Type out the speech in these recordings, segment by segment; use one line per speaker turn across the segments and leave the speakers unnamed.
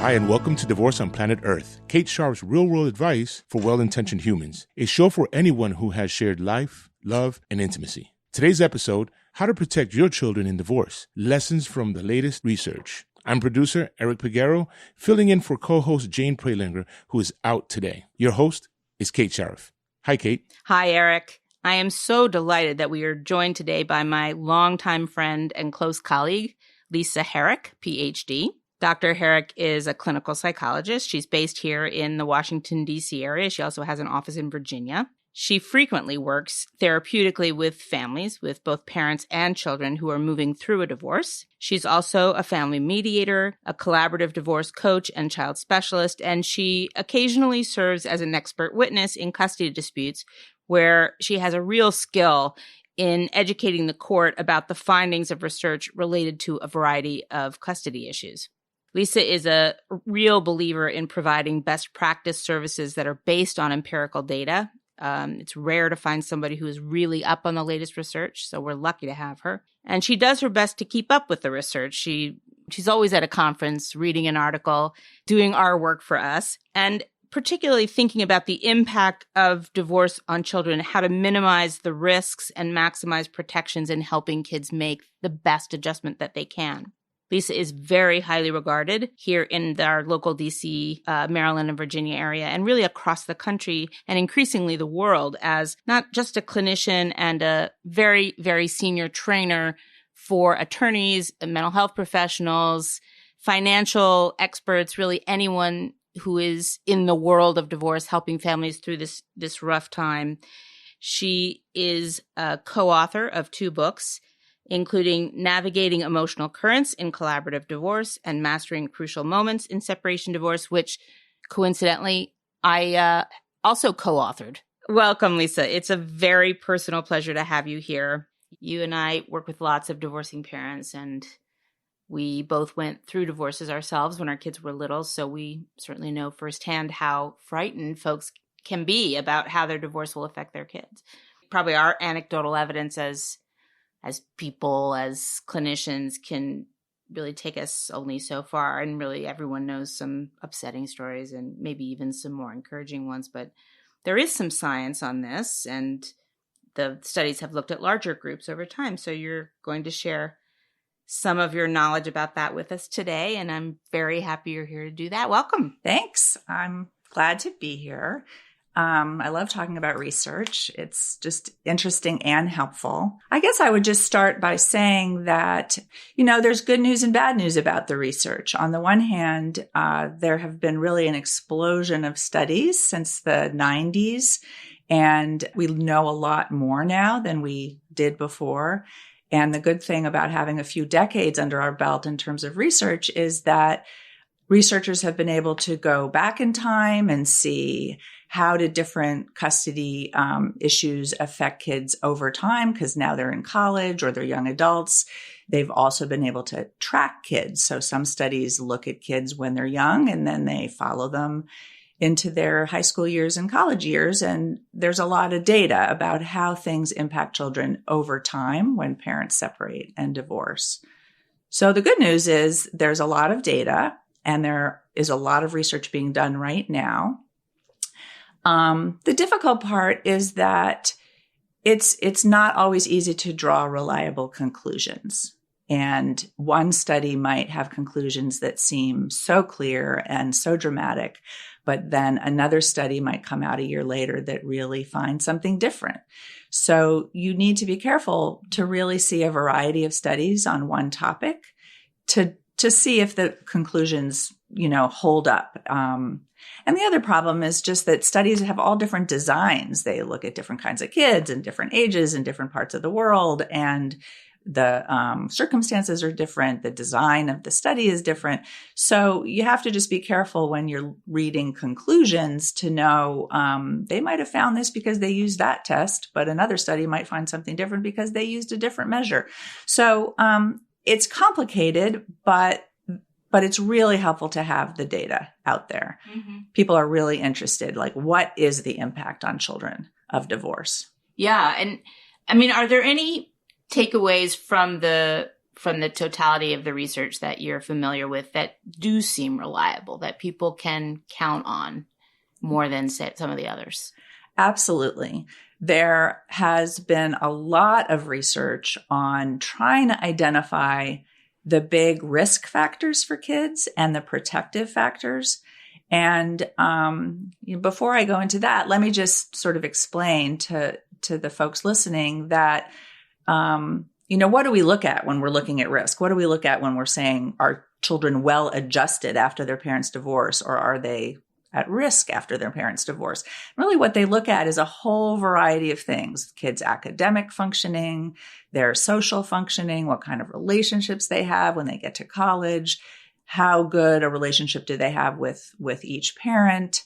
Hi, and welcome to Divorce on Planet Earth, Kate Sharp's real-world advice for well-intentioned humans, a show for anyone who has shared life, love, and intimacy. Today's episode, How to Protect Your Children in Divorce, Lessons from the Latest Research. I'm producer Herrick Peguero, filling in for co-host Jane Prelinger, who is out today. Your host is Kate Sharp. Hi, Kate.
Hi, Eric. I am so delighted that we are joined today by my longtime friend and close colleague, Lisa Herrick, PhD. Dr. Herrick is a clinical psychologist. She's based here in the Washington, D.C. area. She also has an office in Virginia. She frequently works therapeutically with families, with both parents and children who are moving through a divorce. She's also a family mediator, a collaborative divorce coach, and child specialist, and she occasionally serves as an expert witness in custody disputes, where she has a real skill in educating the court about the findings of research related to a variety of custody issues. Lisa is a real believer in providing best practice services that are based on empirical data. It's rare to find somebody who is really up on the latest research, so we're lucky to have her. And she does her best to keep up with the research. She's always at a conference, reading an article, doing our work for us, and particularly thinking about the impact of divorce on children, how to minimize the risks and maximize protections in helping kids make the best adjustment that they can. Lisa is very highly regarded here in our local D.C., Maryland, and Virginia area, and really across the country and increasingly the world as not just a clinician and a very, very senior trainer for attorneys, mental health professionals, financial experts, really anyone who is in the world of divorce, helping families through this rough time. She is a co-author of 2 books, including Navigating Emotional Currents in Collaborative Divorce and Mastering Crucial Moments in Separation Divorce, which coincidentally I also co-authored. Welcome, Lisa. It's a very personal pleasure to have you here. You and I work with lots of divorcing parents, and we both went through divorces ourselves when our kids were little, so we certainly know firsthand how frightened folks can be about how their divorce will affect their kids. Probably our anecdotal evidence as people, as clinicians, can really take us only so far, and really everyone knows some upsetting stories and maybe even some more encouraging ones, but there is some science on this, and the studies have looked at larger groups over time, so you're going to share some of your knowledge about that with us today, and I'm very happy you're here to do that. Welcome.
Thanks. I'm glad to be here. I love talking about research. It's just interesting and helpful. I guess I would just start by saying that, there's good news and bad news about the research. On the one hand, there have been really an explosion of studies since the 90s, and we know a lot more now than we did before. And the good thing about having a few decades under our belt in terms of research is that researchers have been able to go back in time and see how did different custody issues affect kids over time, because now they're in college or they're young adults. They've also been able to track kids. So some studies look at kids when they're young, and then they follow them into their high school years and college years. And there's a lot of data about how things impact children over time when parents separate and divorce. So the good news is there's a lot of data, and there is a lot of research being done right now. The difficult part is that it's not always easy to draw reliable conclusions. And one study might have conclusions that seem so clear and so dramatic, but then another study might come out a year later that really finds something different. So you need to be careful to really see a variety of studies on one topic to see if the conclusions, hold up. And the other problem is just that studies have all different designs. They look at different kinds of kids and different ages in different parts of the world, and the circumstances are different. The design of the study is different. So you have to just be careful when you're reading conclusions to know they might have found this because they used that test, but another study might find something different because they used a different measure. So it's complicated, but it's really helpful to have the data out there. Mm-hmm. People are really interested, like, what is the impact on children of divorce?
Yeah. And I mean, are there any takeaways from from the totality of the research that you're familiar with that do seem reliable, that people can count on more than some of the others?
Absolutely. There has been a lot of research on trying to identify the big risk factors for kids and the protective factors. And before I go into that, let me just sort of explain to the folks listening that, what do we look at when we're looking at risk? What do we look at when we're saying, are children well adjusted after their parents' divorce, or are they at risk after their parents' divorce? Really, what they look at is a whole variety of things: kids' academic functioning, their social functioning, what kind of relationships they have when they get to college, how good a relationship do they have with each parent,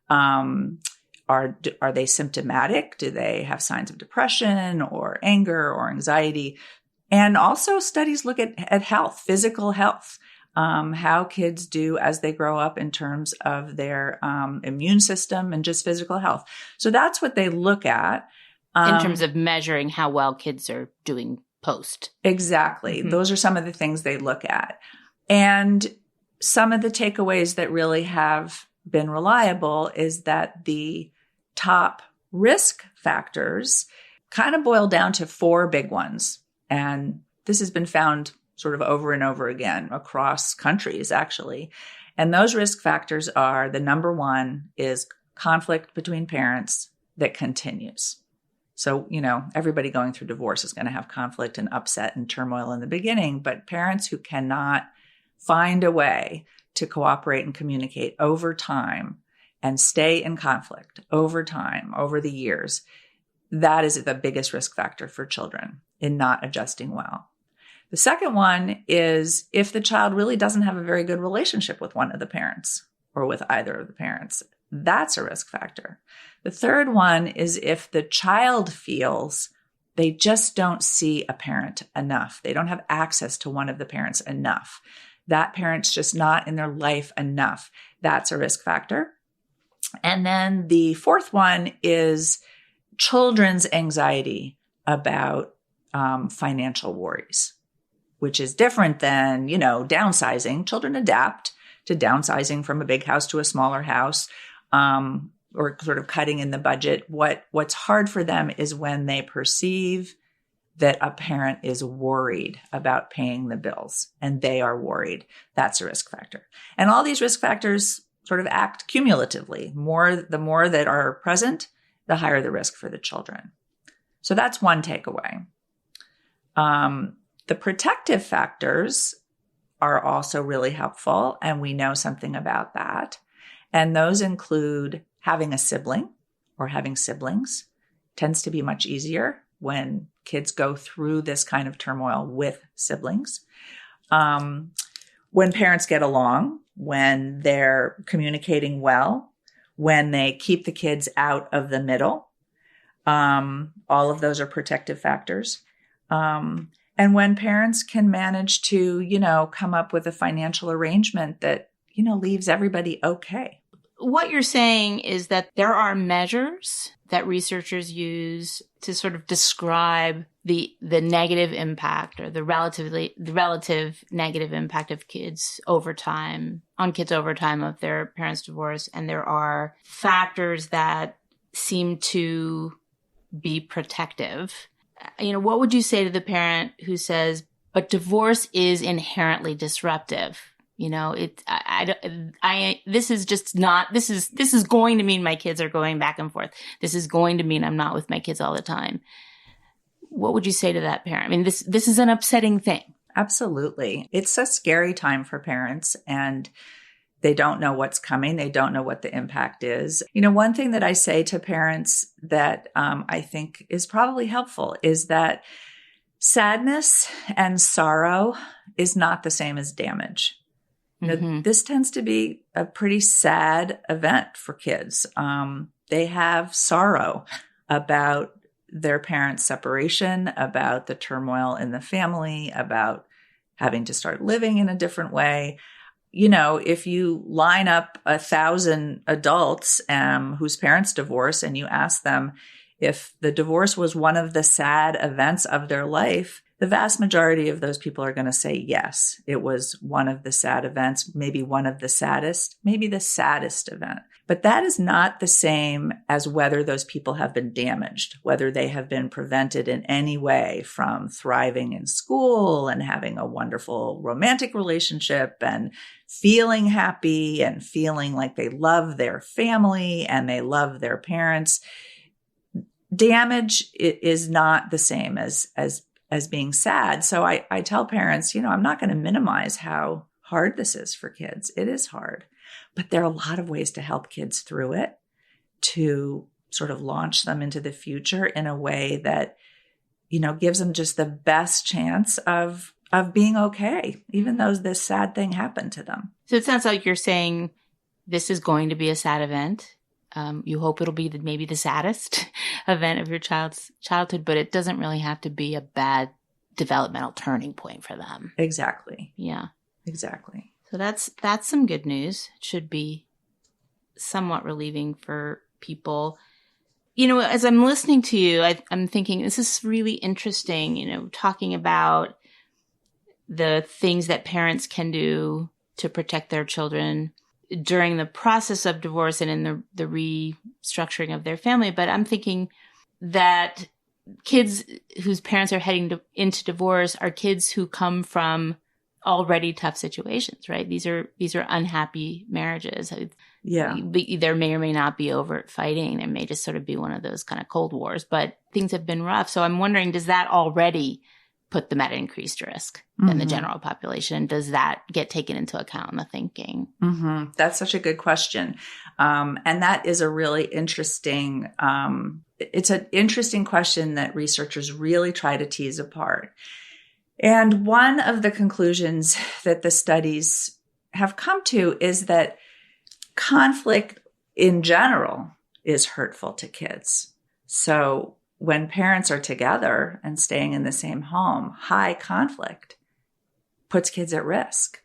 are they symptomatic? Do they have signs of depression or anger or anxiety? And also studies look at health, physical health. How kids do as they grow up in terms of their immune system and just physical health. So that's what they look at.
In terms of measuring how well kids are doing post.
Exactly. Mm-hmm. Those are some of the things they look at. And some of the takeaways that really have been reliable is that the top risk factors kind of boil down to 4 big ones. And this has been found sort of over and over again across countries, actually. And those risk factors are, the number one is conflict between parents that continues. So, everybody going through divorce is going to have conflict and upset and turmoil in the beginning, but parents who cannot find a way to cooperate and communicate over time and stay in conflict over time, over the years, that is the biggest risk factor for children in not adjusting well. The second one is if the child really doesn't have a very good relationship with one of the parents or with either of the parents. That's a risk factor. The third one is if the child feels they just don't see a parent enough. They don't have access to one of the parents enough. That parent's just not in their life enough. That's a risk factor. And then the fourth one is children's anxiety about financial worries, which is different than, downsizing. Children adapt to downsizing from a big house to a smaller house, or sort of cutting in the budget. What's hard for them is when they perceive that a parent is worried about paying the bills and they are worried. That's a risk factor. And all these risk factors sort of act cumulatively. The more that are present, the higher the risk for the children. So that's one takeaway. The protective factors are also really helpful, and we know something about that. And those include having a sibling or having siblings. Tends to be much easier when kids go through this kind of turmoil with siblings. When parents get along, when they're communicating well, when they keep the kids out of the middle. All of those are protective factors. And when parents can manage to, come up with a financial arrangement that, leaves everybody okay.
What you're saying is that there are measures that researchers use to sort of describe the negative impact or the relative negative impact of kids over time of their parents' divorce. And there are factors that seem to be protective. What would you say to the parent who says, but divorce is inherently disruptive? This is going to mean my kids are going back and forth. This is going to mean I'm not with my kids all the time. What would you say to that parent? I mean, this is an upsetting thing.
Absolutely. It's a scary time for parents, and they don't know what's coming. They don't know what the impact is. One thing that I say to parents that I think is probably helpful is that sadness and sorrow is not the same as damage. This tends to be a pretty sad event for kids. They have sorrow about their parents' separation, about the turmoil in the family, about having to start living in a different way. If you line up 1,000 adults whose parents divorce and you ask them if the divorce was one of the sad events of their life, the vast majority of those people are going to say, yes, it was one of the sad events, maybe one of the saddest, maybe the saddest event. But that is not the same as whether those people have been damaged, whether they have been prevented in any way from thriving in school and having a wonderful romantic relationship and feeling happy and feeling like they love their family and they love their parents. Damage is not the same as being sad. So I tell parents, I'm not going to minimize how hard this is for kids. It is hard, but there are a lot of ways to help kids through it, to sort of launch them into the future in a way that, gives them just the best chance of being okay, even though this sad thing happened to them.
So it sounds like you're saying this is going to be a sad event. You hope it'll be maybe the saddest event of your child's childhood, but it doesn't really have to be a bad developmental turning point for them.
Exactly.
Yeah.
Exactly.
So that's some good news. It should be somewhat relieving for people. As I'm listening to you, I'm thinking this is really interesting, talking about the things that parents can do to protect their children during the process of divorce and in the restructuring of their family. But I'm thinking that kids whose parents are heading into divorce are kids who come from already tough situations, right? These are unhappy marriages.
Yeah.
There may or may not be overt fighting. There may just sort of be one of those kind of Cold Wars, but things have been rough. So I'm wondering, does that already put them at increased risk than the general population? Does that get taken into account in the thinking?
Mm-hmm. That's such a good question. And that is a really interesting, it's an interesting question that researchers really try to tease apart. And one of the conclusions that the studies have come to is that conflict in general is hurtful to kids. So when parents are together and staying in the same home, high conflict puts kids at risk.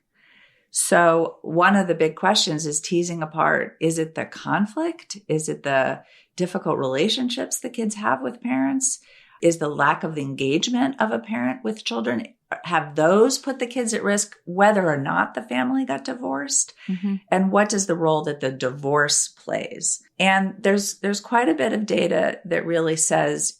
So one of the big questions is teasing apart, is it the conflict? Is it the difficult relationships the kids have with parents? Is the lack of engagement of a parent with children, have those put the kids at risk, whether or not the family got divorced? Mm-hmm. And what is the role that the divorce plays? And there's quite a bit of data that really says,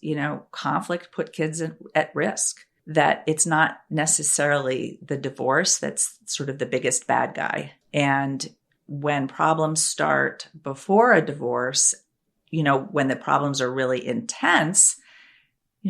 conflict put kids at risk, that it's not necessarily the divorce that's sort of the biggest bad guy. And when problems start before a divorce, when the problems are really intense,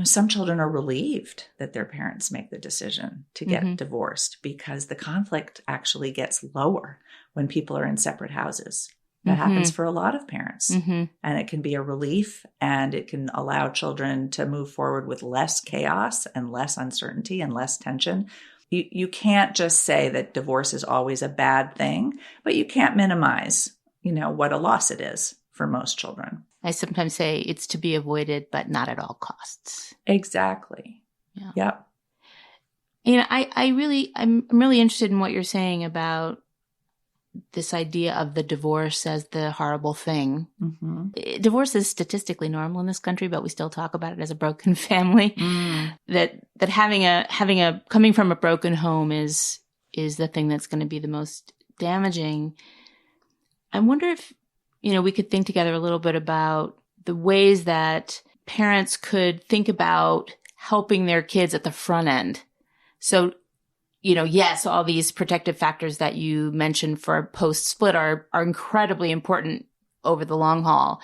some children are relieved that their parents make the decision to get divorced, because the conflict actually gets lower when people are in separate houses. That happens for a lot of parents. And it can be a relief, and it can allow children to move forward with less chaos and less uncertainty and less tension. You can't just say that divorce is always a bad thing, but you can't minimize, what a loss it is for most children.
I sometimes say it's to be avoided, but not at all costs.
Exactly. Yeah.
Yep. I'm really interested in what you're saying about this idea of the divorce as the horrible thing. Mm-hmm. Divorce is statistically normal in this country, but we still talk about it as a broken family. That having a coming from a broken home is the thing that's going to be the most damaging. I wonder if we could think together a little bit about the ways that parents could think about helping their kids at the front end. So, yes, all these protective factors that you mentioned for post-split are incredibly important over the long haul.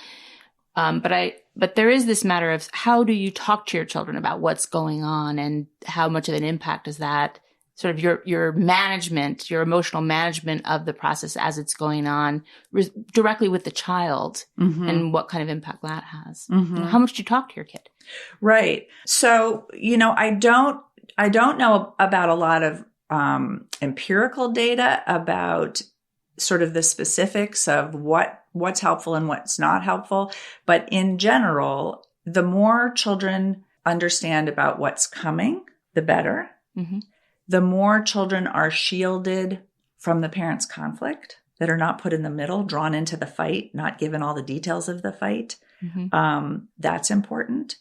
But there is this matter of, how do you talk to your children about what's going on, and how much of an impact is that sort of your management, your emotional management of the process as it's going on directly with the child, and what kind of impact that has. How much do you talk to your kid?
Right. So, I don't know about a lot of empirical data about sort of the specifics of what's helpful and what's not helpful. But in general, the more children understand about what's coming, the better. The more children are shielded from the parents' conflict, that are not put in the middle, drawn into the fight, not given all the details of the fight. That's important.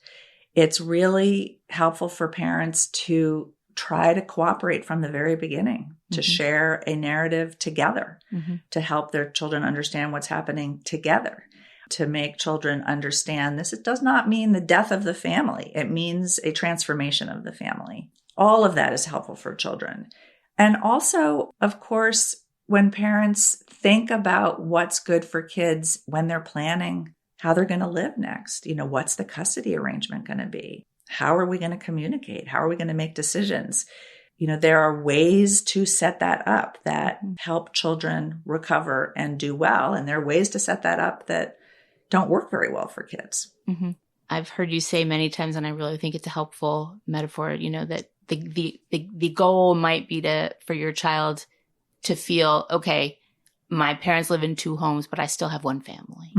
It's really helpful for parents to try to cooperate from the very beginning, to share a narrative together, to help their children understand what's happening together, to make children understand this. It does not mean the death of the family. It means a transformation of the family. All of that is helpful for children. And also, of course, when parents think about what's good for kids when they're planning how they're going to live next, what's the custody arrangement going to be? How are we going to communicate? How are we going to make decisions? There are ways to set that up that help children recover and do well. And there are ways to set that up that don't work very well for kids.
I've heard you say many times, and I really think it's a helpful metaphor, that the goal might be for your child to feel, okay, my parents live in 2 homes, but I still have one family.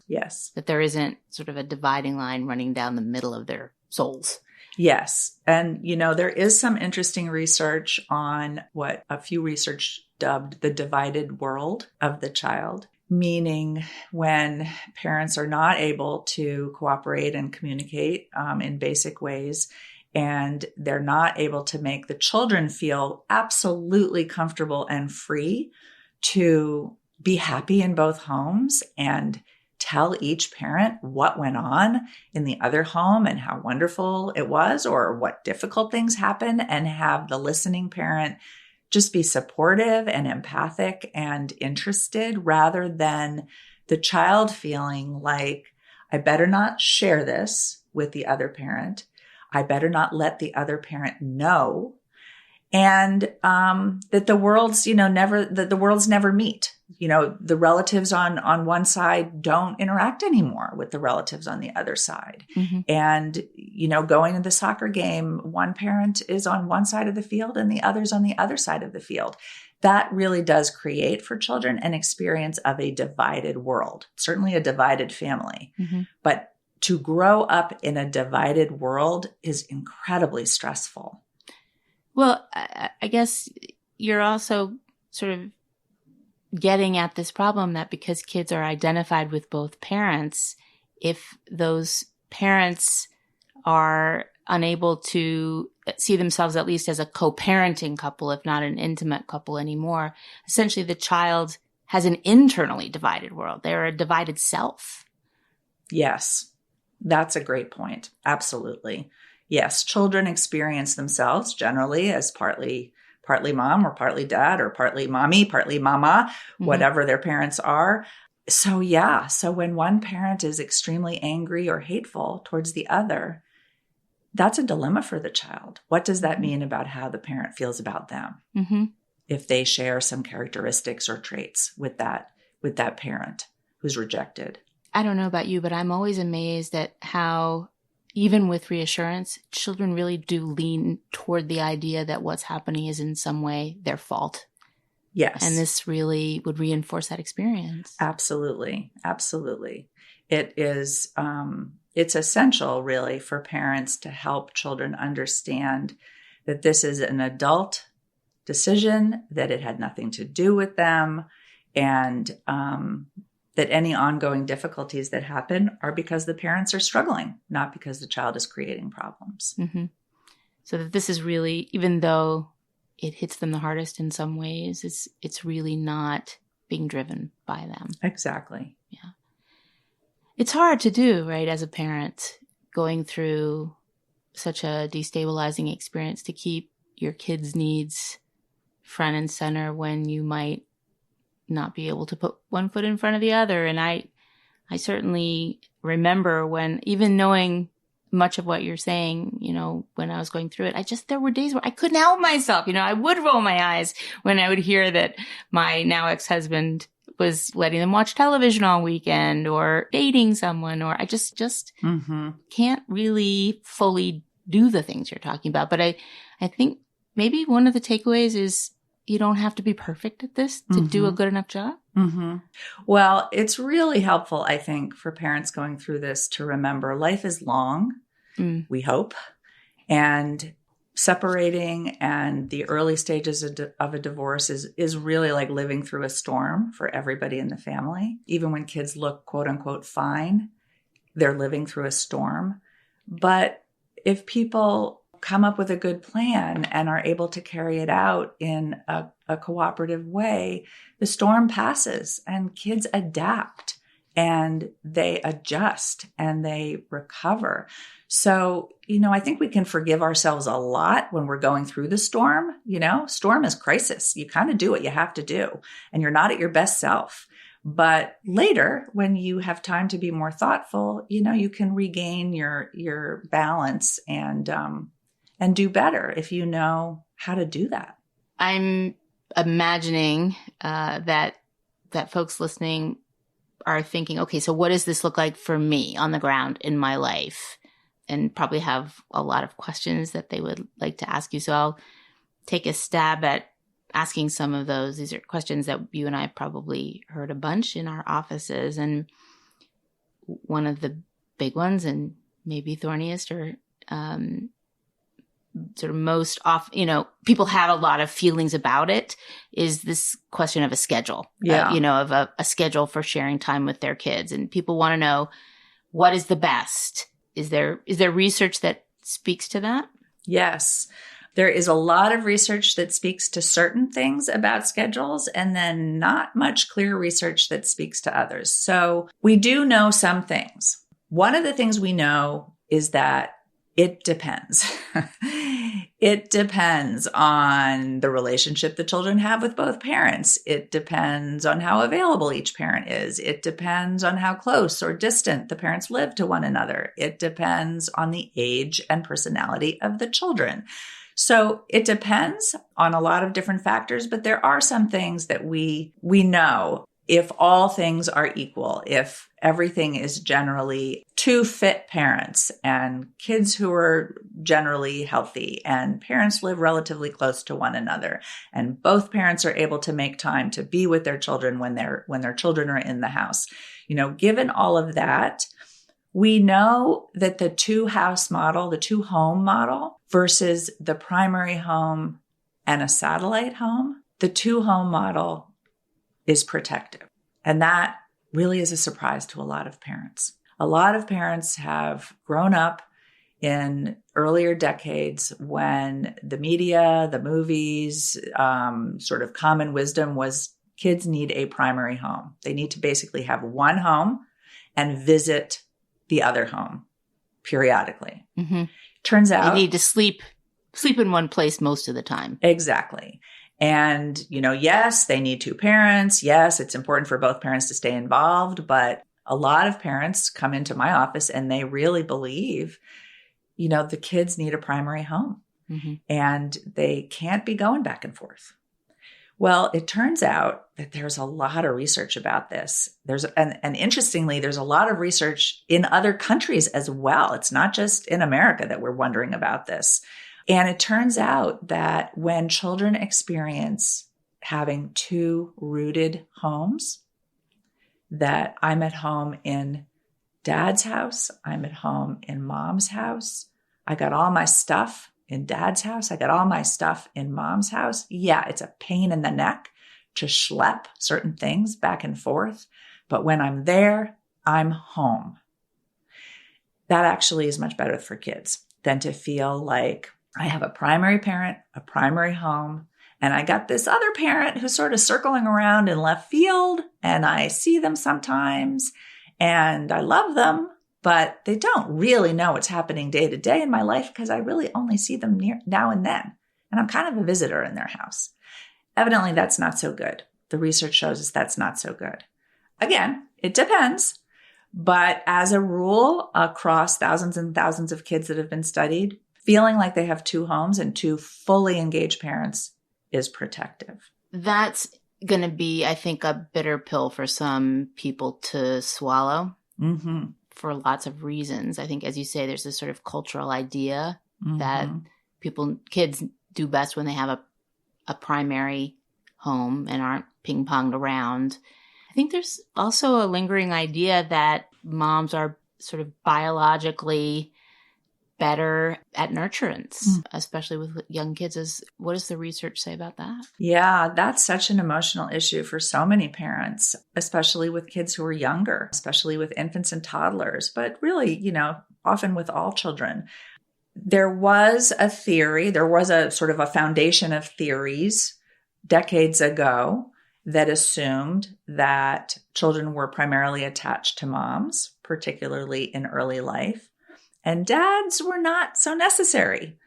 Yes.
That there isn't sort of a dividing line running down the middle of their souls.
Yes. And, there is some interesting research on what a few research dubbed the divided world of the child, meaning when parents are not able to cooperate and communicate in basic ways, and they're not able to make the children feel absolutely comfortable and free to be happy in both homes and tell each parent what went on in the other home and how wonderful it was or what difficult things happened, and have the listening parent just be supportive and empathic and interested, rather than the child feeling like, I better not share this with the other parent. I better not let the other parent know. And that the worlds, the worlds never meet. The relatives on one side don't interact anymore with the relatives on the other side. And, going to the soccer game, one parent is on one side of the field and the other's on the other side of the field. That really does create for children an experience of a divided world, certainly a divided family. But to grow up in a divided world is incredibly stressful.
Well, I guess you're also sort of getting at this problem that because kids are identified with both parents, if those parents are unable to see themselves at least as a co-parenting couple, if not an intimate couple anymore, essentially the child has an internally divided world. They're a divided self.
Yes, that's a great point. Absolutely. Yes, children experience themselves generally as partly mom or partly dad or partly mommy, partly mama, whatever their parents are. So when one parent is extremely angry or hateful towards the other, that's a dilemma for the child. What does that mean about how the parent feels about them? If they share some characteristics or traits with that parent who's rejected.
I don't know about you, but I'm always amazed at how, even with reassurance, children really do lean toward the idea that what's happening is in some way their fault.
Yes.
And this really would reinforce that experience.
Absolutely. Absolutely. It is, it's essential really for parents to help children understand that this is an adult decision, that it had nothing to do with them, and that any ongoing difficulties that happen are because the parents are struggling, not because the child is creating problems.
So that this is really, even though it hits them the hardest in some ways, it's really not being driven by them.
Exactly.
Yeah. It's hard to do, right, as a parent, going through such a destabilizing experience, to keep your kids' needs front and center when you might not be able to put one foot in front of the other. And I certainly remember when, even knowing much of what you're saying, when I was going through it, there were days where I couldn't help myself. I would roll my eyes when I would hear that my now ex-husband was letting them watch television all weekend or dating someone, or I just can't really fully do the things you're talking about. But I think maybe one of the takeaways is you don't have to be perfect at this to do a good enough job.
Well, it's really helpful, I think, for parents going through this to remember life is long, we hope, and separating and the early stages of a divorce is really like living through a storm for everybody in the family. Even when kids look, quote unquote, fine, they're living through a storm. But if people come up with a good plan and are able to carry it out in a cooperative way, the storm passes and kids adapt and they adjust and they recover. So, I think we can forgive ourselves a lot when we're going through the storm. Storm is crisis. You kind of do what you have to do and you're not at your best self. But later, when you have time to be more thoughtful, you can regain your balance and do better if you know how to do that.
I'm imagining that folks listening are thinking, okay, so what does this look like for me on the ground in my life? And probably have a lot of questions that they would like to ask you. So I'll take a stab at asking some of those. These are questions that you and I probably heard a bunch in our offices. And one of the big ones, and maybe thorniest or sort of most off, people have a lot of feelings about it, is this question of a schedule, of a schedule for sharing time with their kids. And people want to know, what is the best? Is there research that speaks to that?
Yes. There is a lot of research that speaks to certain things about schedules, and then not much clear research that speaks to others. So we do know some things. One of the things we know is that it depends. It depends on the relationship the children have with both parents. It depends on how available each parent is. It depends on how close or distant the parents live to one another. It depends on the age and personality of the children. So it depends on a lot of different factors, but there are some things that we know. If all things are equal, if everything is generally two fit parents and kids who are generally healthy and parents live relatively close to one another and both parents are able to make time to be with their children when their children are in the house, given all of that, we know that the two-house model, the two-home model versus the primary home and a satellite home, the two-home model is protective. And that really is a surprise to a lot of parents. A lot of parents have grown up in earlier decades when the media, the movies, sort of common wisdom was kids need a primary home. They need to basically have one home and visit the other home periodically. Mm-hmm. Turns out
they need to sleep in one place most of the time.
Exactly. And, yes, they need two parents. Yes, it's important for both parents to stay involved. But a lot of parents come into my office and they really believe, the kids need a primary home. Mm-hmm. And they can't be going back and forth. Well, it turns out that there's a lot of research about this. And interestingly, there's a lot of research in other countries as well. It's not just in America that we're wondering about this. And it turns out that when children experience having two rooted homes, that I'm at home in dad's house, I'm at home in mom's house, I got all my stuff in dad's house, I got all my stuff in mom's house. Yeah, it's a pain in the neck to schlep certain things back and forth. But when I'm there, I'm home. That actually is much better for kids than to feel like I have a primary parent, a primary home, and I got this other parent who's sort of circling around in left field, and I see them sometimes, and I love them, but they don't really know what's happening day to day in my life because I really only see them now and then, and I'm kind of a visitor in their house. Evidently, that's not so good. The research shows us that's not so good. Again, it depends, but as a rule, across thousands and thousands of kids that have been studied, feeling like they have two homes and two fully engaged parents is protective.
That's going to be, I think, a bitter pill for some people to swallow for lots of reasons. I think, as you say, there's this sort of cultural idea that kids do best when they have a primary home and aren't ping-ponged around. I think there's also a lingering idea that moms are sort of biologically better at nurturance, especially with young kids. What does the research say about that?
Yeah, that's such an emotional issue for so many parents, especially with kids who are younger, especially with infants and toddlers, but really, often with all children. There was a theory, there was a sort of a foundation of theories decades ago that assumed that children were primarily attached to moms, particularly in early life, and dads were not so necessary.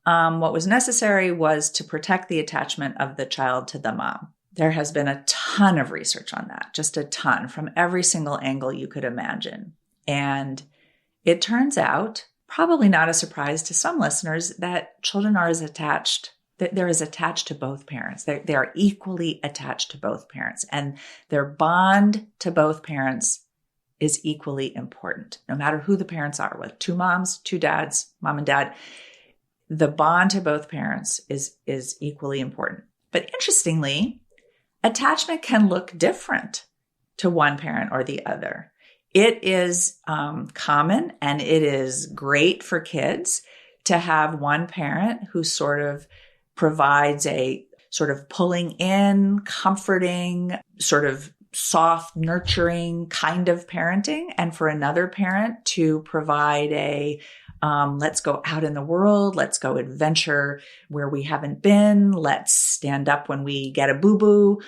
What was necessary was to protect the attachment of the child to the mom. There has been a ton of research on that, just a ton, from every single angle you could imagine. And it turns out, probably not a surprise to some listeners, that children are as attached, that they're as attached to both parents. They are equally attached to both parents. And their bond to both parents is equally important, no matter who the parents are, with two moms, two dads, mom and dad. The bond to both parents is equally important. But interestingly, attachment can look different to one parent or the other. It is common and it is great for kids to have one parent who sort of provides a sort of pulling in, comforting, sort of soft, nurturing kind of parenting, and for another parent to provide a let's go out in the world, let's go adventure where we haven't been, let's stand up when we get a boo-boo,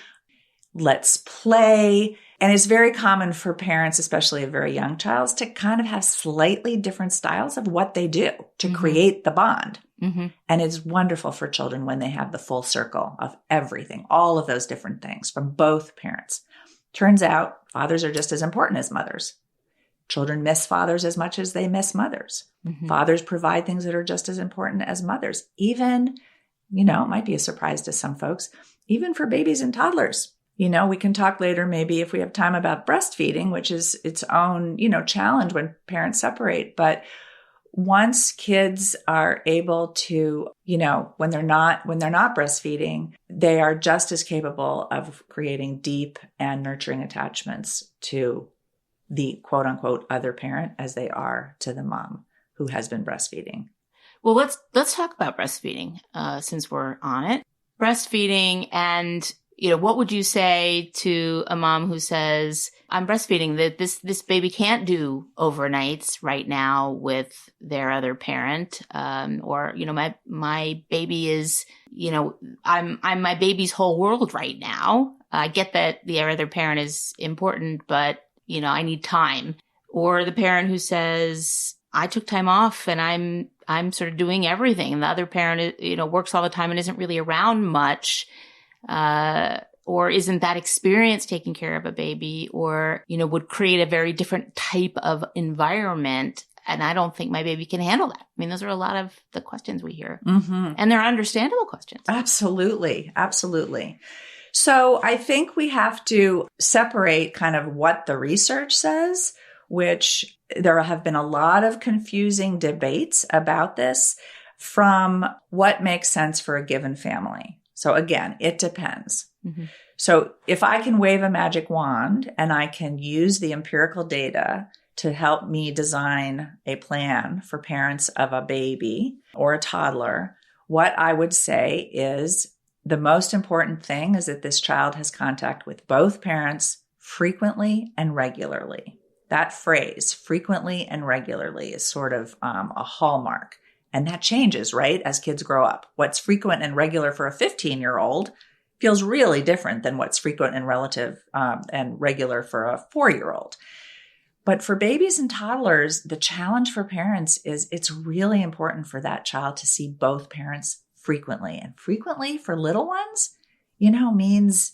let's play. And it's very common for parents, especially of very young childs, to kind of have slightly different styles of what they do to create the bond. And it's wonderful for children when they have the full circle of everything, all of those different things from both parents. Turns out fathers are just as important as mothers. Children miss fathers as much as they miss mothers. Fathers provide things that are just as important as mothers. Even, it might be a surprise to some folks, even for babies and toddlers. We can talk later, maybe if we have time, about breastfeeding, which is its own, challenge when parents separate. But once kids are able to, when they're not breastfeeding, they are just as capable of creating deep and nurturing attachments to the quote unquote other parent as they are to the mom who has been breastfeeding.
Well, let's talk about breastfeeding since we're on it. Breastfeeding, and what would you say to a mom who says, I'm breastfeeding, that this baby can't do overnights right now with their other parent, or my baby is, I'm my baby's whole world right now. I get that the other parent is important, but I need time. Or the parent who says, I took time off and I'm sort of doing everything, and the other parent works all the time and isn't really around much. Or isn't that experience taking care of a baby, or, would create a very different type of environment. And I don't think my baby can handle that. I mean, those are a lot of the questions we hear. And they're understandable questions.
Absolutely. Absolutely. So I think we have to separate kind of what the research says, which there have been a lot of confusing debates about this, from what makes sense for a given family. So again, it depends. So if I can wave a magic wand and I can use the empirical data to help me design a plan for parents of a baby or a toddler, what I would say is the most important thing is that this child has contact with both parents frequently and regularly. That phrase, frequently and regularly, is sort of a hallmark. And that changes, right, as kids grow up. What's frequent and regular for a 15-year-old feels really different than what's frequent and relative and regular for a 4-year-old. But for babies and toddlers, the challenge for parents is it's really important for that child to see both parents frequently. And frequently for little ones, means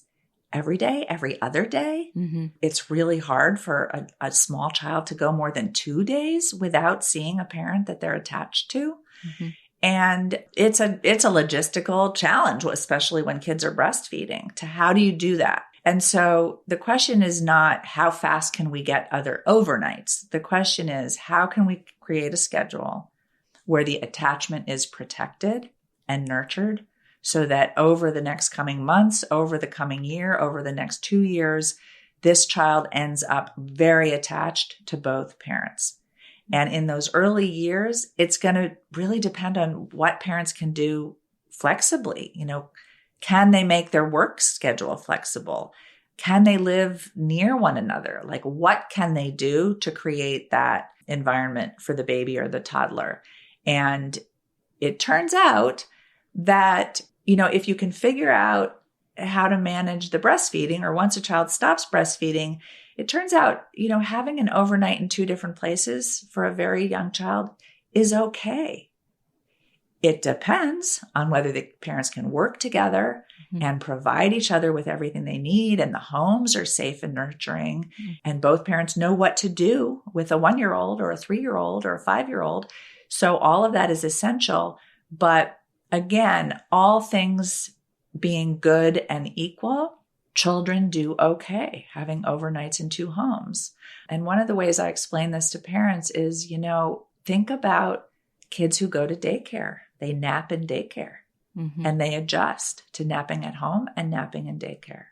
every day, every other day. It's really hard for a small child to go more than 2 days without seeing a parent that they're attached to. And it's a logistical challenge, especially when kids are breastfeeding, to how do you do that? And so the question is not how fast can we get other overnights? The question is, how can we create a schedule where the attachment is protected and nurtured so that over the next coming months, over the coming year, over the next 2 years, this child ends up very attached to both parents. And in those early years, it's going to really depend on what parents can do flexibly. Can they make their work schedule flexible? Can they live near one another? Like, what can they do to create that environment for the baby or the toddler? And it turns out that, if you can figure out how to manage the breastfeeding, or once a child stops breastfeeding, it turns out, having an overnight in 2 different places for a very young child is okay. It depends on whether the parents can work together and provide each other with everything they need, and the homes are safe and nurturing, and both parents know what to do with a 1-year-old or a 3-year-old or a 5-year-old. So all of that is essential. But again, all things being good and equal, children do okay having overnights in 2 homes. And one of the ways I explain this to parents is, think about kids who go to daycare. They nap in daycare. And they adjust to napping at home and napping in daycare.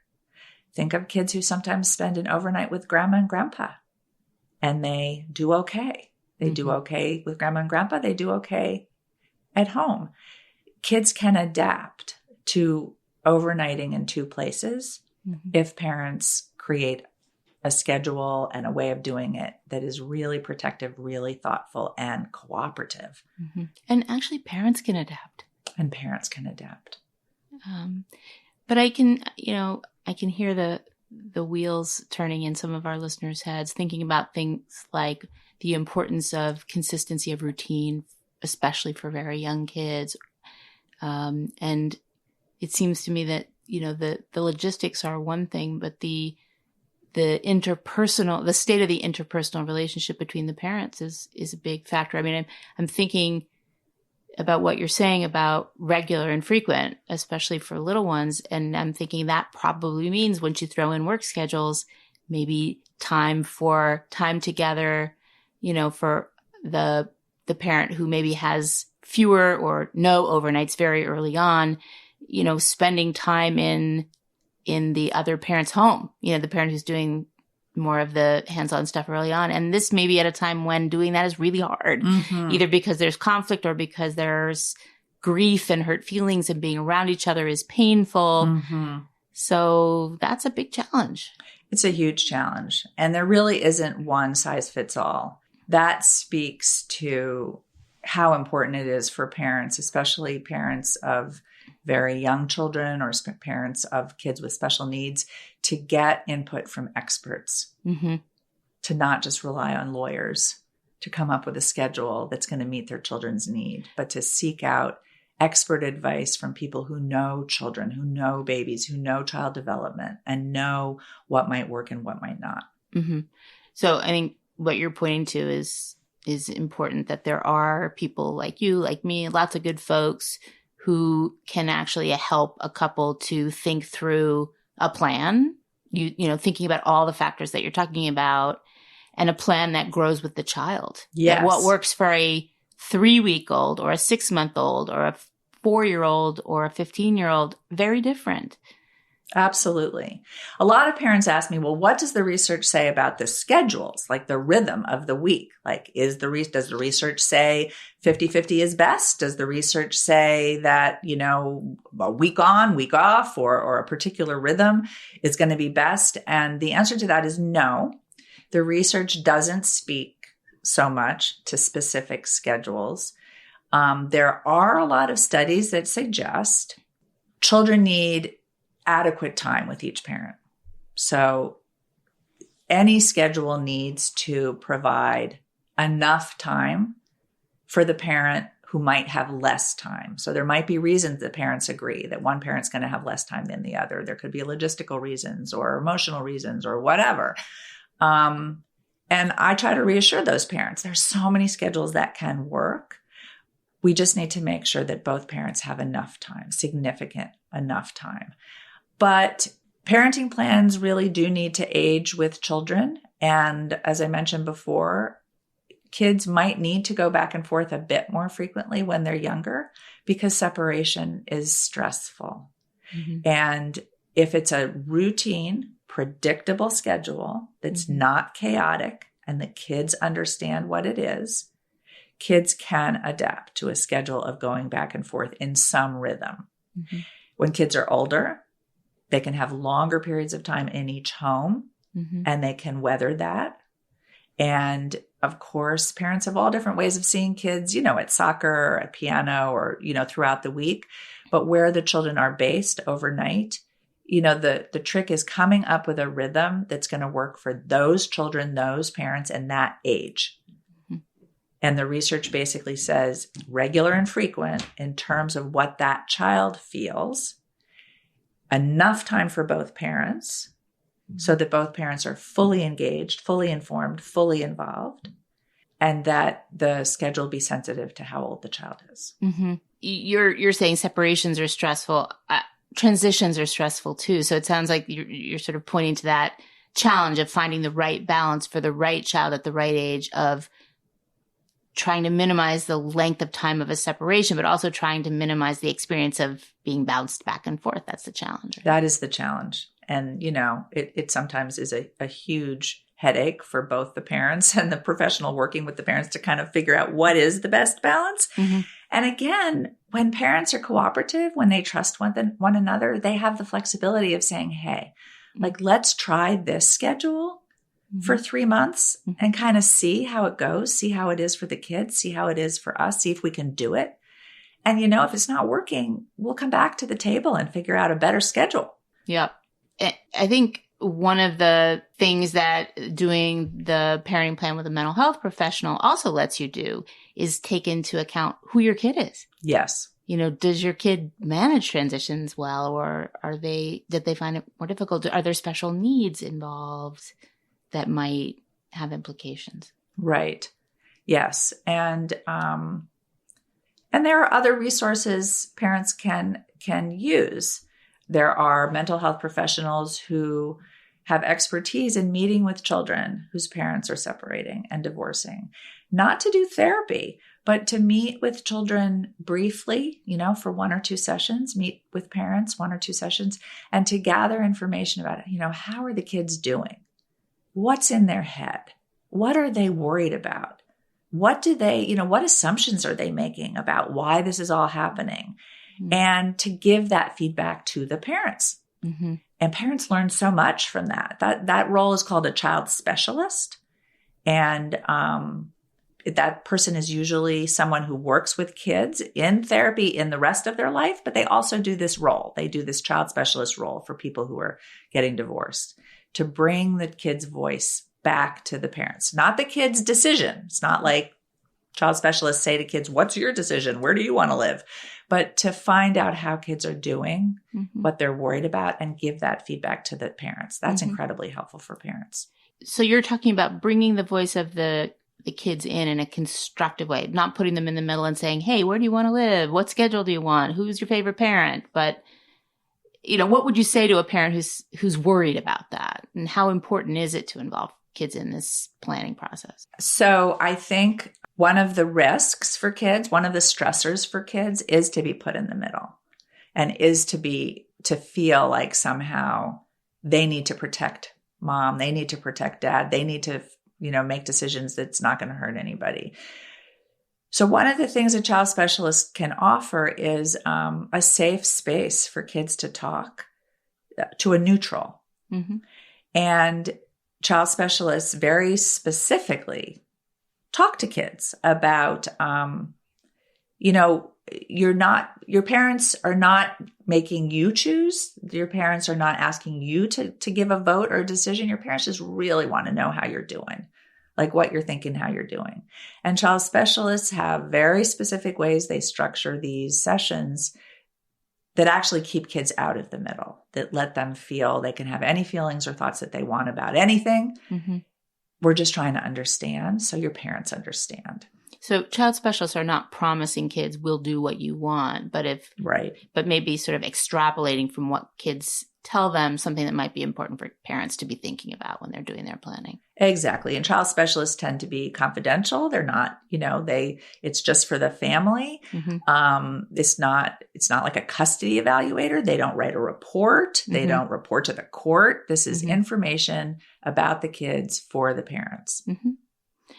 Think of kids who sometimes spend an overnight with grandma and grandpa, and they do okay. They do okay with grandma and grandpa. They do okay at home. Kids can adapt to overnighting in 2 places if parents create a schedule and a way of doing it that is really protective, really thoughtful, and cooperative.
And actually, parents can adapt.
And parents can adapt.
But I can hear the wheels turning in some of our listeners' heads, thinking about things like the importance of consistency of routine, especially for very young kids. And it seems to me that, the logistics are one thing, but the state of the interpersonal relationship between the parents is a big factor. I mean, I'm thinking about what you're saying about regular and frequent, especially for little ones. And I'm thinking that probably means once you throw in work schedules, maybe time together, for the parent who maybe has fewer or no overnights very early on, spending time in the other parent's home, the parent who's doing more of the hands-on stuff early on. And this may be at a time when doing that is really hard, either because there's conflict or because there's grief and hurt feelings, and being around each other is painful. So that's a big challenge.
It's a huge challenge. And there really isn't one size fits all. That speaks to how important it is for parents, especially parents of very young children or parents of kids with special needs, to get input from experts, to not just rely on lawyers to come up with a schedule that's going to meet their children's need, but to seek out expert advice from people who know children, who know babies, who know child development, and know what might work and what might not.
So I think what you're pointing to is important, that there are people like you, like me, lots of good folks who can actually help a couple to think through a plan, thinking about all the factors that you're talking about, and a plan that grows with the child.
Yes.
That what works for a 3-week-old or a 6-month-old or a 4-year-old or a 15-year-old, very different.
Absolutely. A lot of parents ask me, well, what does the research say about the schedules, like the rhythm of the week? Like, does the research say 50-50 is best? Does the research say that, a week on, week off, or a particular rhythm is going to be best? And the answer to that is no. The research doesn't speak so much to specific schedules. There are a lot of studies that suggest children need adequate time with each parent. So any schedule needs to provide enough time for the parent who might have less time. So there might be reasons that parents agree that one parent's going to have less time than the other. There could be logistical reasons or emotional reasons or whatever. And I try to reassure those parents. There's so many schedules that can work. We just need to make sure that both parents have enough time, significant enough time. But parenting plans really do need to age with children. And as I mentioned before, kids might need to go back and forth a bit more frequently when they're younger because separation is stressful. And if it's a routine, predictable schedule that's not chaotic and the kids understand what it is, kids can adapt to a schedule of going back and forth in some rhythm. When kids are older, they can have longer periods of time in each home and they can weather that. And of course, parents have all different ways of seeing kids, at soccer, or at piano, or, throughout the week. But where the children are based overnight, the trick is coming up with a rhythm that's going to work for those children, those parents, and that age. And the research basically says regular and frequent in terms of what that child feels, enough time for both parents so that both parents are fully engaged, fully informed, fully involved, and that the schedule be sensitive to how old the child is.
Mm-hmm. You're saying separations are stressful. Transitions are stressful too. So it sounds like you're sort of pointing to that challenge of finding the right balance for the right child at the right age, of trying to minimize the length of time of a separation, but also trying to minimize the experience of being bounced back and forth. That's the challenge. Right?
That is the challenge. And, it sometimes is a huge headache for both the parents and the professional working with the parents to kind of figure out what is the best balance. Mm-hmm. And again, when parents are cooperative, when they trust one another, they have the flexibility of saying, hey, let's try this schedule for 3 months and kind of see how it goes, see how it is for the kids, see how it is for us, see if we can do it. And, if it's not working, we'll come back to the table and figure out a better schedule.
Yep. I think one of the things that doing the parenting plan with a mental health professional also lets you do is take into account who your kid is.
Yes.
Does your kid manage transitions well, or did they find it more difficult? Are there special needs involved that might have implications?
Right. Yes. And there are other resources parents can use. There are mental health professionals who have expertise in meeting with children whose parents are separating and divorcing, not to do therapy, but to meet with children briefly, for 1 or 2 sessions, meet with parents 1 or 2 sessions, and to gather information about, how are the kids doing? What's in their head? What are they worried about? What do they, what assumptions are they making about why this is all happening? Mm-hmm. And to give that feedback to the parents. Mm-hmm. And parents learn so much from that. That role is called a child specialist. And that person is usually someone who works with kids in therapy in the rest of their life, but they also do this role. They do this child specialist role for people who are getting divorced, to bring the kid's voice back to the parents, not the kid's decision. It's not like child specialists say to kids, what's your decision? Where do you want to live? But to find out how kids are doing, what they're worried about, and give that feedback to the parents. That's incredibly helpful for parents.
So you're talking about bringing the voice of the kids in a constructive way, not putting them in the middle and saying, hey, where do you want to live? What schedule do you want? Who's your favorite parent? But what would you say to a parent who's worried about that? And how important is it to involve kids in this planning process?
So I think one of the risks for kids, one of the stressors for kids, is to be put in the middle, and is to feel like somehow they need to protect mom, they need to protect dad, they need to, make decisions that's not going to hurt anybody. So one of the things a child specialist can offer is a safe space for kids to talk to a neutral. Mm-hmm. And child specialists very specifically talk to kids about, your parents are not making you choose. Your parents are not asking you to give a vote or a decision. Your parents just really want to know how you're doing, like what you're thinking, how you're doing. And child specialists have very specific ways they structure these sessions that actually keep kids out of the middle, that let them feel they can have any feelings or thoughts that they want about anything. Mm-hmm. We're just trying to understand so your parents understand.
So child specialists are not promising kids will do what you want, but maybe sort of extrapolating from what kids tell them, something that might be important for parents to be thinking about when they're doing their planning.
Exactly. And child specialists tend to be confidential. They're not, it's just for the family. Mm-hmm. It's not like a custody evaluator. They don't write a report. Mm-hmm. They don't report to the court. This is information about the kids for the parents.
Mm-hmm.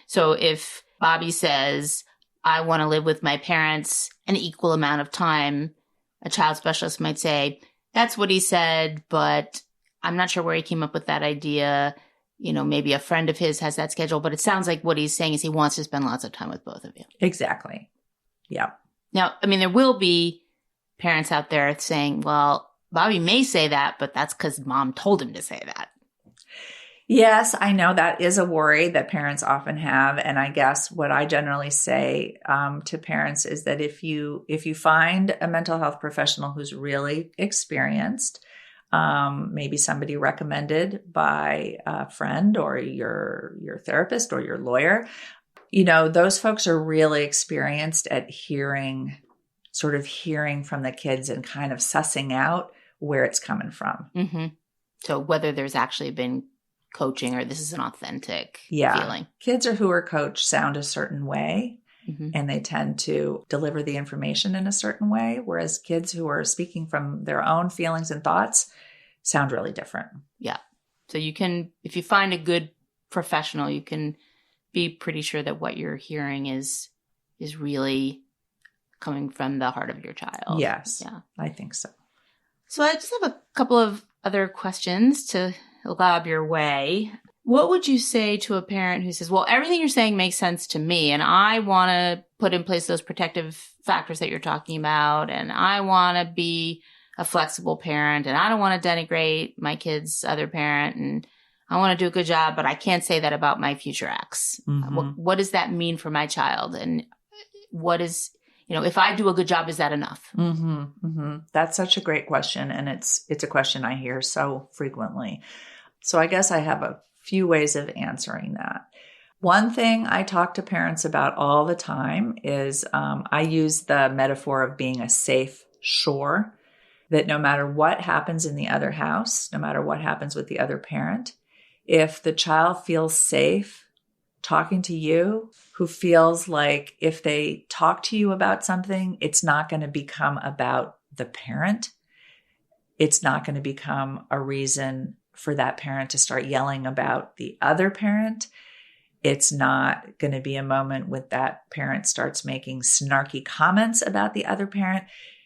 So if Bobby says, I want to live with my parents an equal amount of time, a child specialist might say, that's what he said, but I'm not sure where he came up with that idea. maybe a friend of his has that schedule, but it sounds like what he's saying is he wants to spend lots of time with both of you.
Exactly. Yeah.
Now, there will be parents out there saying, well, Bobby may say that, but that's because mom told him to say that.
Yes, I know that is a worry that parents often have. And I guess what I generally say to parents is that if you find a mental health professional who's really experienced, maybe somebody recommended by a friend or your therapist or your lawyer, those folks are really experienced at hearing from the kids and kind of sussing out where it's coming from.
Mm-hmm. So whether there's actually been coaching or this is an authentic feeling.
Kids who are coached sound a certain way, and they tend to deliver the information in a certain way, whereas kids who are speaking from their own feelings and thoughts sound really different.
Yeah. So you can, if you find a good professional, you can be pretty sure that what you're hearing is really coming from the heart of your child.
Yes.
Yeah.
I think so.
So I just have a couple of other questions to lob your way. What would you say to a parent who says, well, everything you're saying makes sense to me, and I want to put in place those protective factors that you're talking about, and I want to be a flexible parent, and I don't want to denigrate my kid's other parent, and I want to do a good job, but I can't say that about my future ex. What does that mean for my child? And what is, if I do a good job, is that enough?
That's such a great question. And it's a question I hear so frequently. So I guess I have a few ways of answering that. One thing I talk to parents about all the time is I use the metaphor of being a safe shore, that no matter what happens in the other house, no matter what happens with the other parent, if the child feels safe talking to you, who feels like if they talk to you about something, it's not going to become about the parent. It's not going to become a reason for that parent to start yelling about the other parent. It's not going to be a moment when that parent starts making snarky comments about the other parent.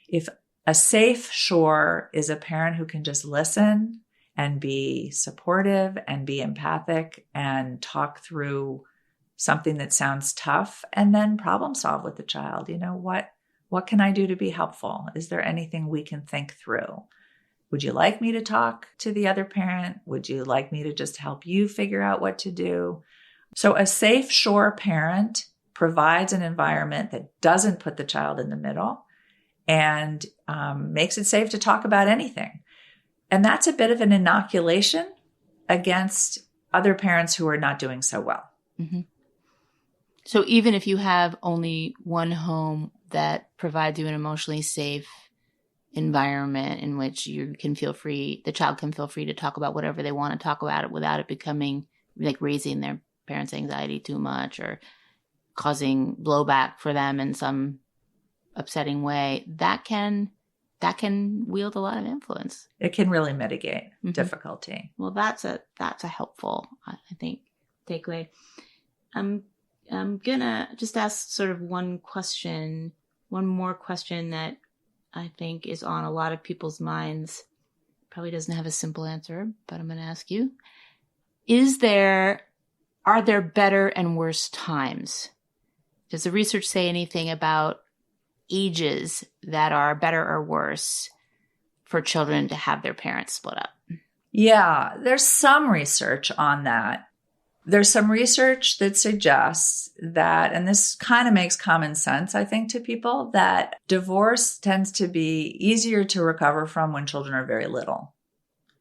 If a safe shore is a parent who can just listen and be supportive and be empathic and talk through something that sounds tough and then problem solve with the child. What can I do to be helpful? Is there anything we can think through? Would you like me to talk to the other parent? Would you like me to just help you figure out what to do? So a safe shore parent provides an environment that doesn't put the child in the middle and makes it safe to talk about anything. And that's a bit of an inoculation against other parents who are not doing so well.
Mm-hmm. So even if you have only one home that provides you an emotionally safe environment in which you can feel free, the child can feel free to talk about whatever they want to talk about it without it becoming like raising their parents' anxiety too much or causing blowback for them in some upsetting way, that can wield a lot of influence.
It can really mitigate difficulty.
Well, that's a helpful, I think, takeaway. I'm gonna just ask sort of one more question that I think is on a lot of people's minds. Probably doesn't have a simple answer, but I'm gonna ask you: are there better and worse times? Does the research say anything about ages that are better or worse for children to have their parents split up?
Yeah, there's some research on that. There's some research that suggests that, and this kind of makes common sense, I think, to people, that divorce tends to be easier to recover from when children are very little,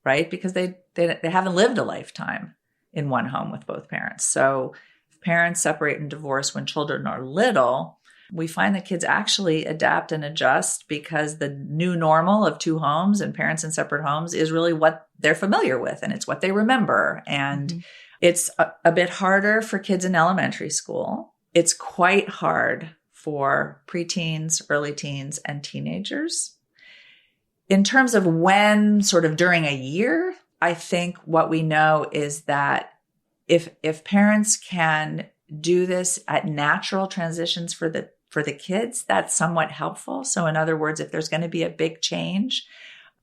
right? Because they haven't lived a lifetime in one home with both parents. So if parents separate and divorce when children are little, we find that kids actually adapt and adjust because the new normal of two homes and parents in separate homes is really what they're familiar with, and it's what they remember. And it's a bit harder for kids in elementary school. It's quite hard for preteens, early teens, and teenagers. In terms of when, sort of during a year, I think what we know is that if parents can do this at natural transitions for the kids, that's somewhat helpful. So in other words, if there's going to be a big change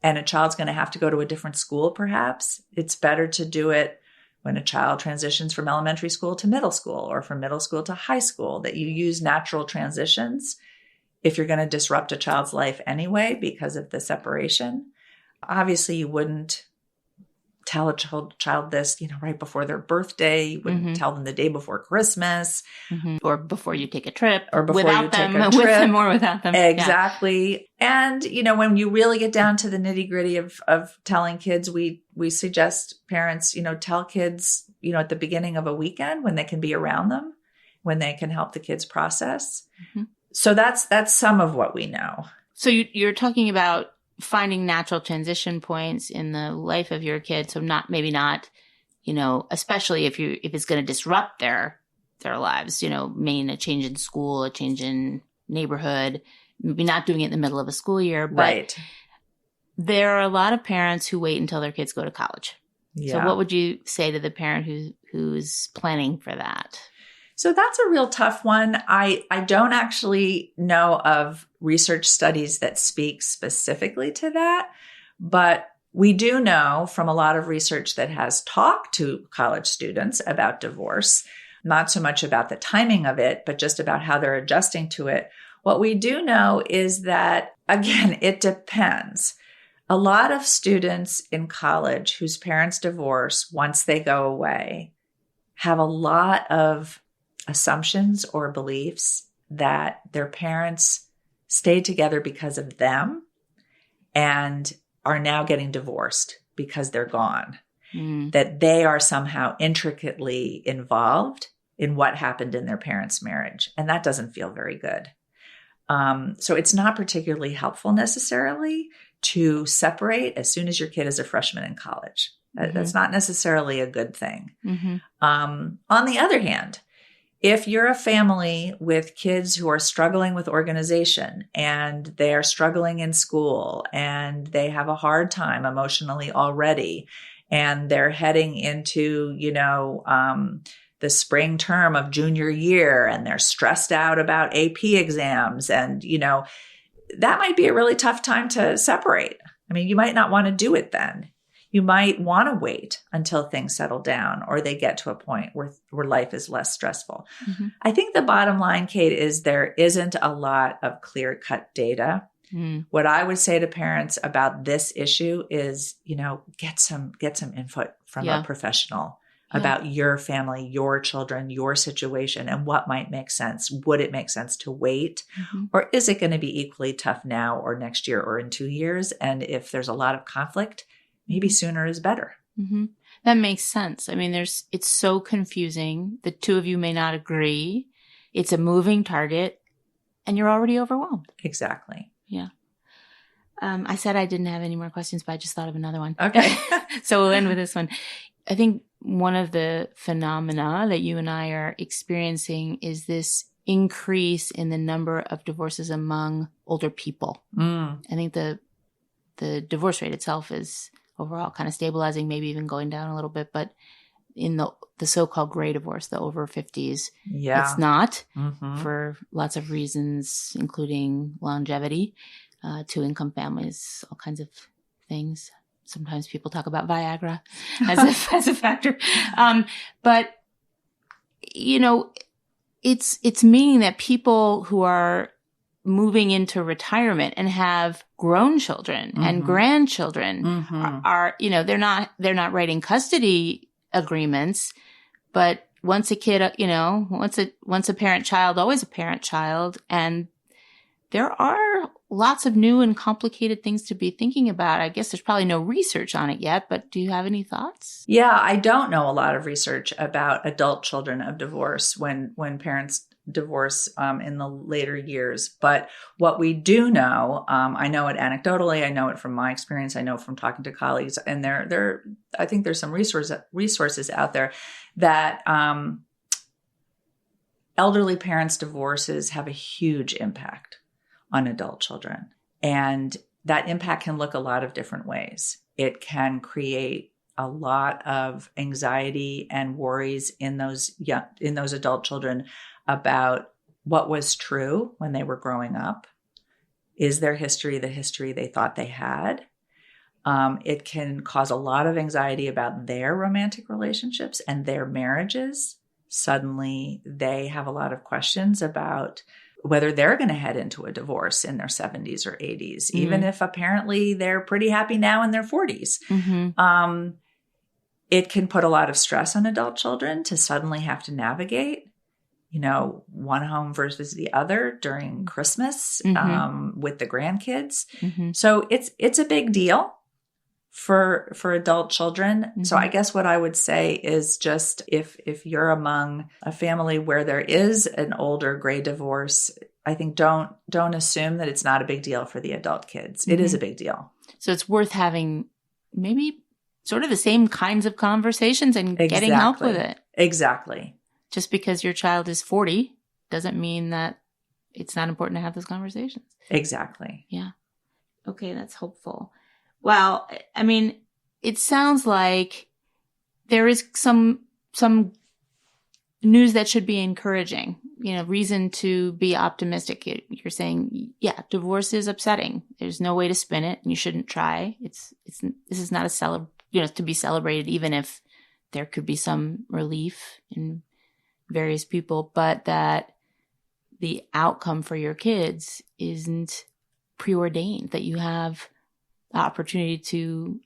and a child's going to have to go to a different school, perhaps, it's better to do it when a child transitions from elementary school to middle school or from middle school to high school, that you use natural transitions if you're going to disrupt a child's life anyway because of the separation. Obviously, you wouldn't tell a child this, right before their birthday. You wouldn't tell them the day before Christmas.
Or before you take a trip.
Or before
without
you
them,
take a trip.
With them or without them.
Exactly. Yeah. And, when you really get down to the nitty gritty of telling kids, we suggest parents, tell kids, at the beginning of a weekend when they can be around them, when they can help the kids process. So that's some of what we know.
So you're talking about finding natural transition points in the life of your kid. So maybe not, especially if it's going to disrupt their lives, meaning a change in school, a change in neighborhood, maybe not doing it in the middle of a school year. But
right.
There are a lot of parents who wait until their kids go to college.
Yeah.
So what would you say to the parent who's planning for that?
So that's a real tough one. I don't actually know of research studies that speak specifically to that, but we do know from a lot of research that has talked to college students about divorce, not so much about the timing of it, but just about how they're adjusting to it. What we do know is that, again, it depends. A lot of students in college whose parents divorce once they go away have a lot of assumptions or beliefs that their parents stayed together because of them and are now getting divorced because they're gone. That they are somehow intricately involved in what happened in their parents' marriage. And that doesn't feel very good. So it's not particularly helpful necessarily to separate as soon as your kid is a freshman in college. That's not necessarily a good thing. On the other hand, if you're a family with kids who are struggling with organization and they're struggling in school and they have a hard time emotionally already, and they're heading into, the spring term of junior year and they're stressed out about AP exams and, that might be a really tough time to separate. I mean, you might not want to do it then. You might want to wait until things settle down or they get to a point where life is less stressful. I think the bottom line, Kate, is there isn't a lot of clear-cut data. What I would say to parents about this issue is, get some input from a professional about your family, your children, your situation, and what might make sense. Would it make sense to wait? Or is it going to be equally tough now or next year or in 2 years? And if there's a lot of conflict, maybe sooner is better.
That makes sense. I mean, it's so confusing. The two of you may not agree. It's a moving target and you're already overwhelmed.
Exactly.
Yeah. I said I didn't have any more questions, but I just thought of another one.
Okay.
So we'll end with this one. I think one of the phenomena that you and I are experiencing is this increase in the number of divorces among older people. I think the divorce rate itself is overall kind of stabilizing, maybe even going down a little bit, but in the so-called gray divorce, the over 50s, it's not for lots of reasons, including longevity, two-income families, all kinds of things. Sometimes people talk about Viagra as a factor. But, it's meaning that people who are moving into retirement and have grown children and grandchildren are, they're not writing custody agreements, but once a kid, once a parent child, always a parent child. And there are lots of new and complicated things to be thinking about. I guess there's probably no research on it yet, but do you have any thoughts?
Yeah, I don't know a lot of research about adult children of divorce when parents divorce in the later years. But what we do know, I know it anecdotally, I know it from my experience, I know from talking to colleagues, and I think there's some resources out there that elderly parents' divorces have a huge impact on adult children. And that impact can look a lot of different ways. It can create a lot of anxiety and worries in those adult children about what was true when they were growing up. Is their history the history they thought they had? It can cause a lot of anxiety about their romantic relationships and their marriages. Suddenly, they have a lot of questions about whether they're going to head into a divorce in their 70s or 80s, even if apparently they're pretty happy now in their 40s. It can put a lot of stress on adult children to suddenly have to navigate, one home versus the other during Christmas with the grandkids. So it's a big deal for adult children. So I guess what I would say is just if you're among a family where there is an older gray divorce, I think don't assume that it's not a big deal for the adult kids. It is a big deal.
So it's worth having maybe sort of the same kinds of conversations and getting help with it.
Exactly.
Just because your child is 40 doesn't mean that it's not important to have those conversations.
Exactly.
Yeah. Okay, that's hopeful. Well, I mean, it sounds like there is some news that should be encouraging, reason to be optimistic. You're saying, yeah, divorce is upsetting. There's no way to spin it, and you shouldn't try. This is not to be celebrated, even if there could be some relief in various people, but that the outcome for your kids isn't preordained, that you have the opportunity to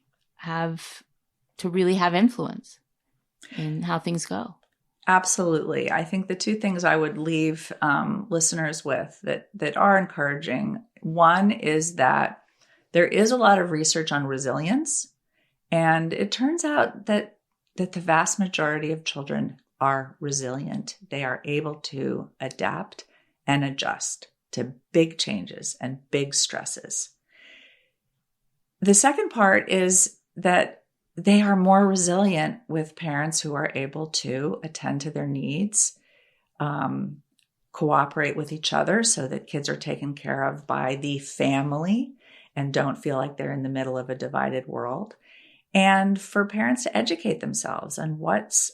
really have influence in how things go.
Absolutely. I think the two things I would leave listeners with that are encouraging, one is that there is a lot of research on resilience, and it turns out that the vast majority of children are resilient. They are able to adapt and adjust to big changes and big stresses. The second part is that they are more resilient with parents who are able to attend to their needs, cooperate with each other so that kids are taken care of by the family and don't feel like they're in the middle of a divided world. And for parents to educate themselves on what's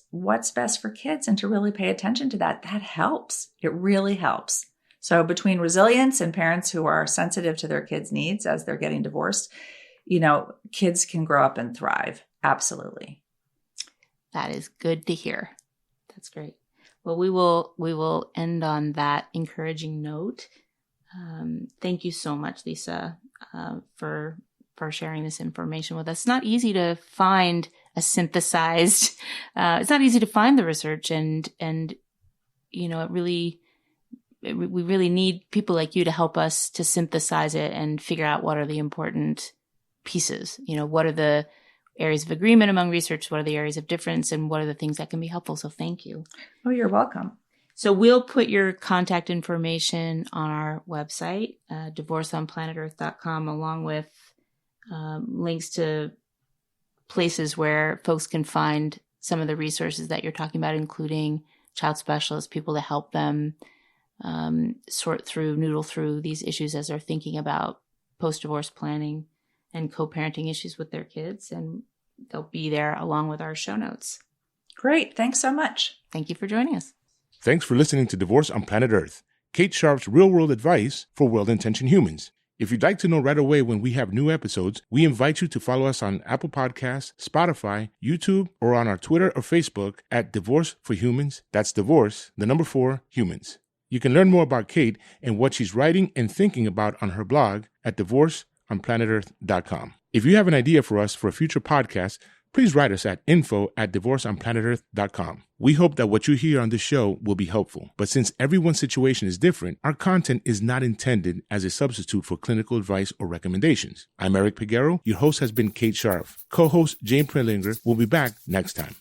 best for kids and to really pay attention to that helps. It really helps. So between resilience and parents who are sensitive to their kids' needs as they're getting divorced, kids can grow up and thrive. Absolutely.
That is good to hear. That's great. Well, we will end on that encouraging note. Thank you so much, Lisa, for sharing this information with us. It's not easy to find a synthesized. It's not easy to find the research, and we really need people like you to help us to synthesize it and figure out what are the important pieces. What are the areas of agreement among research? What are the areas of difference? And what are the things that can be helpful? So thank you.
Oh, you're welcome.
So we'll put your contact information on our website, divorceonplanetearth.com, along with links to places where folks can find some of the resources that you're talking about, including child specialists, people to help them noodle through these issues as they're thinking about post-divorce planning and co-parenting issues with their kids. And they'll be there along with our show notes.
Great. Thanks so much.
Thank you for joining us.
Thanks for listening to Divorce on Planet Earth, Kate Sharp's real-world advice for well-intentioned humans. If you'd like to know right away when we have new episodes, we invite you to follow us on Apple Podcasts, Spotify, YouTube, or on our Twitter or Facebook at Divorce for Humans. That's Divorce, 4, Humans. You can learn more about Kate and what she's writing and thinking about on her blog at divorceonplanetearth.com. If you have an idea for us for a future podcast, please write us at info@divorceonplanetearth.com. We hope that what you hear on this show will be helpful. But since everyone's situation is different, our content is not intended as a substitute for clinical advice or recommendations. I'm Eric Peguero. Your host has been Kate Sharp. Co-host Jane Prelinger will be back next time.